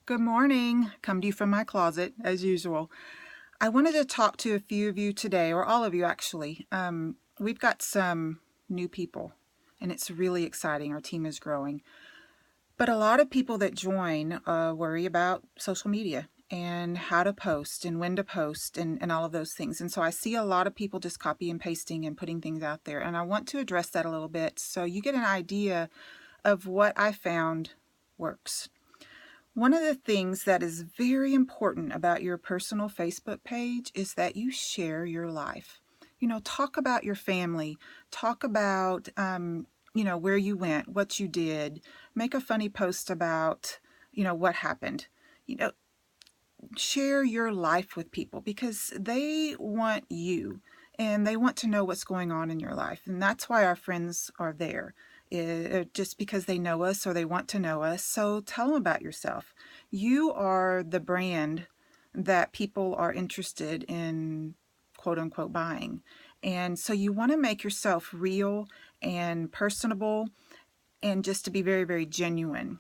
Good morning. Come to you from my closet, as usual. I wanted to talk to a few of you today, or all of you actually. We've got some new people, and it's really exciting. Our team is growing. But a lot of people that join worry about social media and how to post and when to post and all of those things. And so I see a lot of people just copy and pasting and putting things out there. And I want to address that a little bit so you get an idea of what I found works. One of the things that is very important about your personal Facebook page is that you share your life. Talk about your family, talk about, where you went, what you did, make a funny post about, what happened. You know, Share your life with people because they want you and they want to know what's going on in your life. And that's why our friends are there, just because they know us or they want to know us. So tell them about yourself. You are the brand that people are interested in, quote unquote, buying. And so you want to make yourself real and personable and just to be very, very genuine.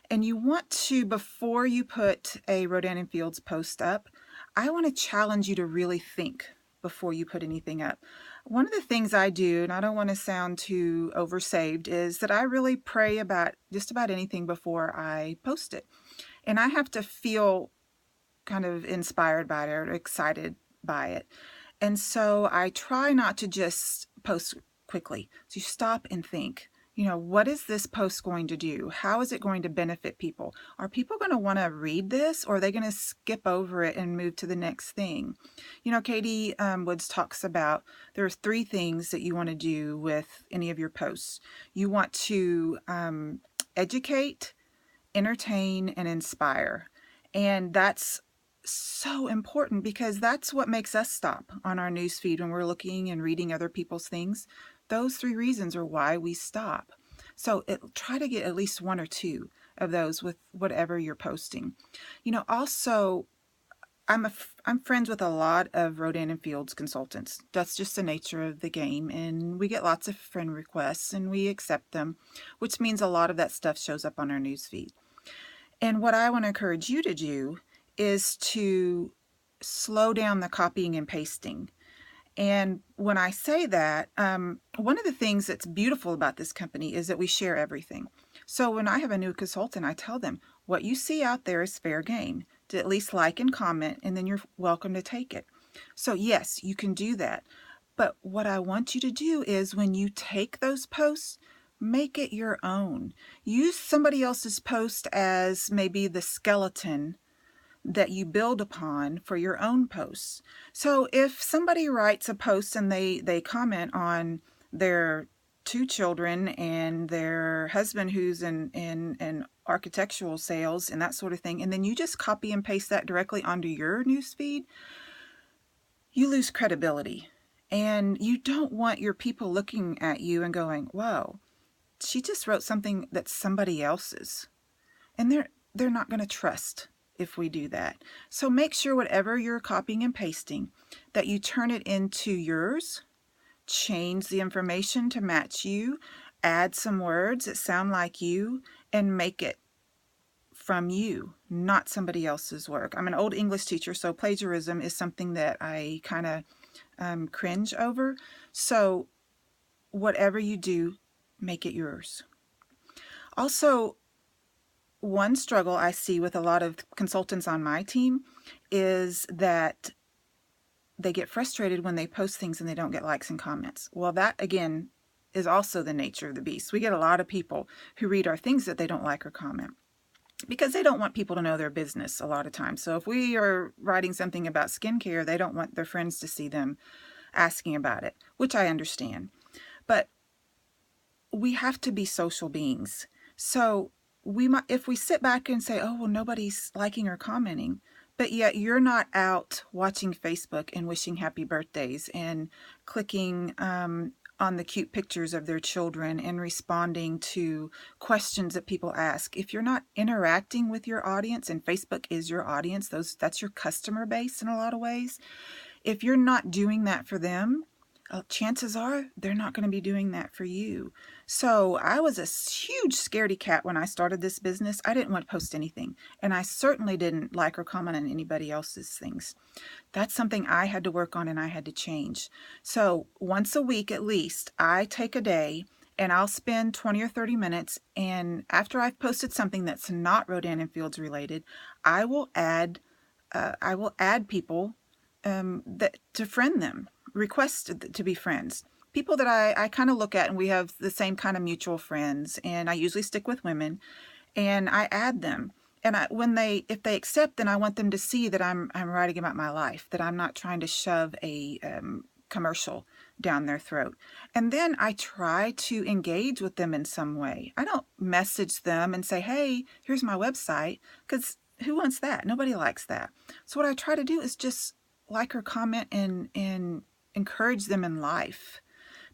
And you want to, before you put a Rodan+Fields post up, I want to challenge you to really think before you put anything up. One of the things I do, and I don't want to sound too oversaved, is that I really pray about just about anything before I post it. And I have to feel kind of inspired by it or excited by it. And so I try not to just post quickly. So you stop and think. What is this post going to do? How is it going to benefit people? Are people going to want to read this, or are they going to skip over it and move to the next thing? Katie Woods talks about there's 3 things that you want to do with any of your posts. You want to educate, entertain, and inspire. And that's so important because that's what makes us stop on our newsfeed when we're looking and reading other people's things. Those 3 reasons are why we stop. So try to get at least 1 or 2 of those with whatever you're posting. Also, I'm friends with a lot of Rodan+Fields consultants. That's just the nature of the game, and we get lots of friend requests and we accept them, which means a lot of that stuff shows up on our newsfeed. And what I want to encourage you to do is to slow down the copying and pasting. And when I say that, one of the things that's beautiful about this company is that we share everything. So when I have a new consultant, I tell them, what you see out there is fair game. To at least like and comment, and then you're welcome to take it. So yes, you can do that. But what I want you to do is when you take those posts, make it your own. Use somebody else's post as maybe the skeleton that you build upon for your own posts. So if somebody writes a post and they comment on their 2 children and their husband who's in architectural sales and that sort of thing, and then you just copy and paste that directly onto your newsfeed, you lose credibility. And you don't want your people looking at you and going, whoa, she just wrote something that's somebody else's. And they're not going to trust if we do that. So make sure whatever you're copying and pasting, that you turn it into yours, change the information to match you, add some words that sound like you, and make it from you, not somebody else's work. I'm an old English teacher, so plagiarism is something that I kind of cringe over. So whatever you do, make it yours. Also, one struggle I see with a lot of consultants on my team is that they get frustrated when they post things and they don't get likes and comments. Well, that again is also the nature of the beast. We get a lot of people who read our things that they don't like or comment because they don't want people to know their business a lot of times. So if we are writing something about skincare, they don't want their friends to see them asking about it, which I understand. But we have to be social beings. So if we sit back and say, oh, well, nobody's liking or commenting, but yet you're not out watching Facebook and wishing happy birthdays and clicking on the cute pictures of their children and responding to questions that people ask. If you're not interacting with your audience, and Facebook is your audience, that's your customer base in a lot of ways. If you're not doing that for them, chances are they're not going to be doing that for you. So I was a huge scaredy cat when I started this business. I didn't want to post anything, and I certainly didn't like or comment on anybody else's things. That's something I had to work on and I had to change. So once a week at least, I take a day and I'll spend 20 or 30 minutes, and after I've posted something that's not Rodan+Fields related, I will add people that to friend them, request to be friends. People that I kind of look at and we have the same kind of mutual friends, and I usually stick with women, and I add them. And if they accept, then I want them to see that I'm writing about my life, that I'm not trying to shove a commercial down their throat. And then I try to engage with them in some way. I don't message them and say, hey, here's my website, because who wants that? Nobody likes that. So what I try to do is just like or comment and encourage them in life,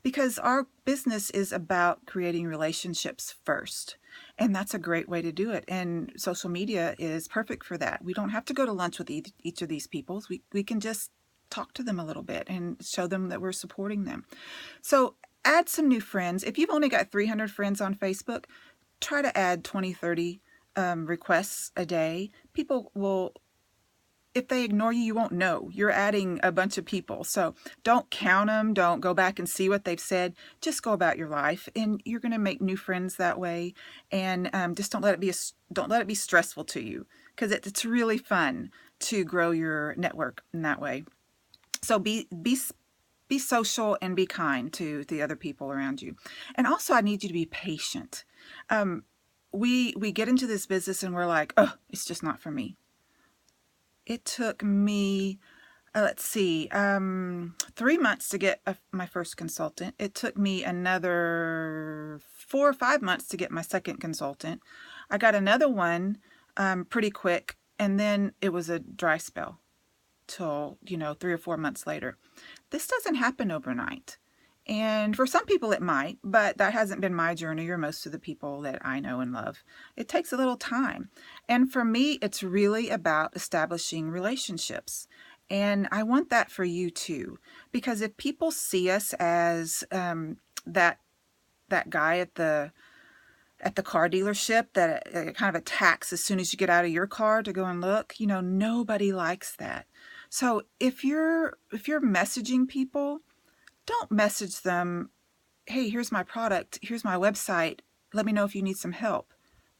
because our business is about creating relationships first. And that's a great way to do it. And social media is perfect for that. We don't have to go to lunch with each of these people. We can just talk to them a little bit and show them that we're supporting them. So add some new friends. If you've only got 300 friends on Facebook, try to add 20, 30 requests a day. People will, if they ignore you, you won't know. You're adding a bunch of people. So don't count them. Don't go back and see what they've said. Just go about your life, and you're going to make new friends that way. And just don't let it be stressful to you, because it's really fun to grow your network in that way. So be social and be kind to the other people around you. And also, I need you to be patient. We get into this business and we're like, oh, it's just not for me. It took me, 3 months to get my first consultant. It took me another 4 or 5 months to get my second consultant. I got another one pretty quick, and then it was a dry spell till 3 or 4 months later. This doesn't happen overnight. And for some people it might, but that hasn't been my journey or most of the people that I know and love. It takes a little time. And for me, it's really about establishing relationships. And I want that for you too. Because if people see us as that guy at the car dealership that kind of attacks as soon as you get out of your car to go and look, nobody likes that. So if you're messaging people, don't message them, hey, here's my product, here's my website, let me know if you need some help.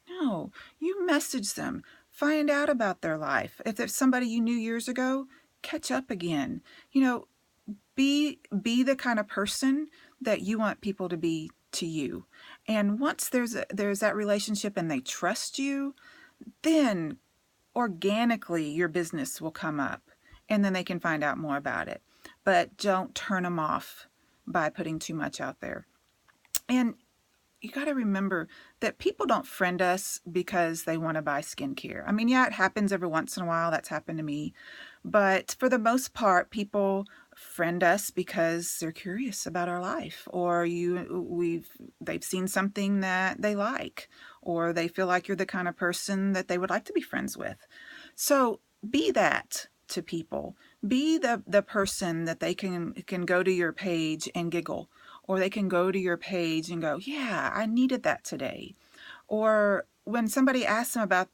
No, you message them, find out about their life. If there's somebody you knew years ago, catch up again. Be the kind of person that you want people to be to you. And once there's that relationship and they trust you, then organically your business will come up, and then they can find out more about it. But don't turn them off by putting too much out there. And you got to remember that people don't friend us because they want to buy skincare. I mean, yeah, it happens every once in a while. That's happened to me. But for the most part, people friend us because they're curious about our life, or they've seen something that they like, or they feel like you're the kind of person that they would like to be friends with. So be that to people. Be the person that they can go to your page and giggle, or they can go to your page and go, yeah, I needed that today. Or when somebody asks them about,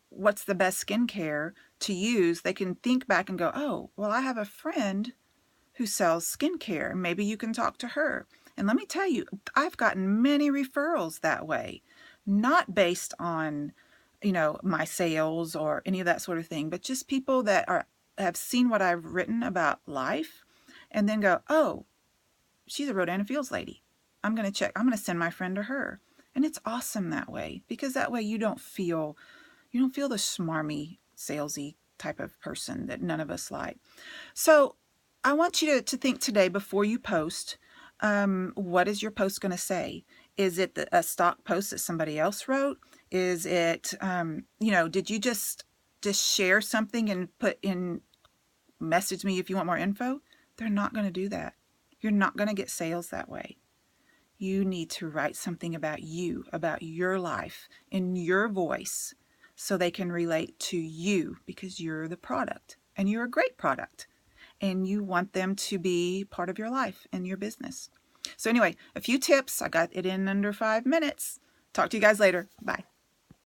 what's the best skincare to use, they can think back and go, oh, well, I have a friend who sells skincare. Maybe you can talk to her. And let me tell you, I've gotten many referrals that way, not based on my sales or any of that sort of thing, but just people that have seen what I've written about life and then go, oh, she's a Rodan+Fields lady. I'm going to send my friend to her. And it's awesome that way, because that way you don't feel the smarmy, salesy type of person that none of us like. So I want you to think today before you post, what is your post going to say? Is it a stock post that somebody else wrote? Is it, did you just share something and put in, message me if you want more info? They're not going to do that. You're not going to get sales that way. You need to write something about you, about your life, in your voice, so they can relate to you, because you're the product and you're a great product. and you want them to be part of your life and your business. So anyway, a few tips. I got it in under 5 minutes. Talk to you guys later. Bye.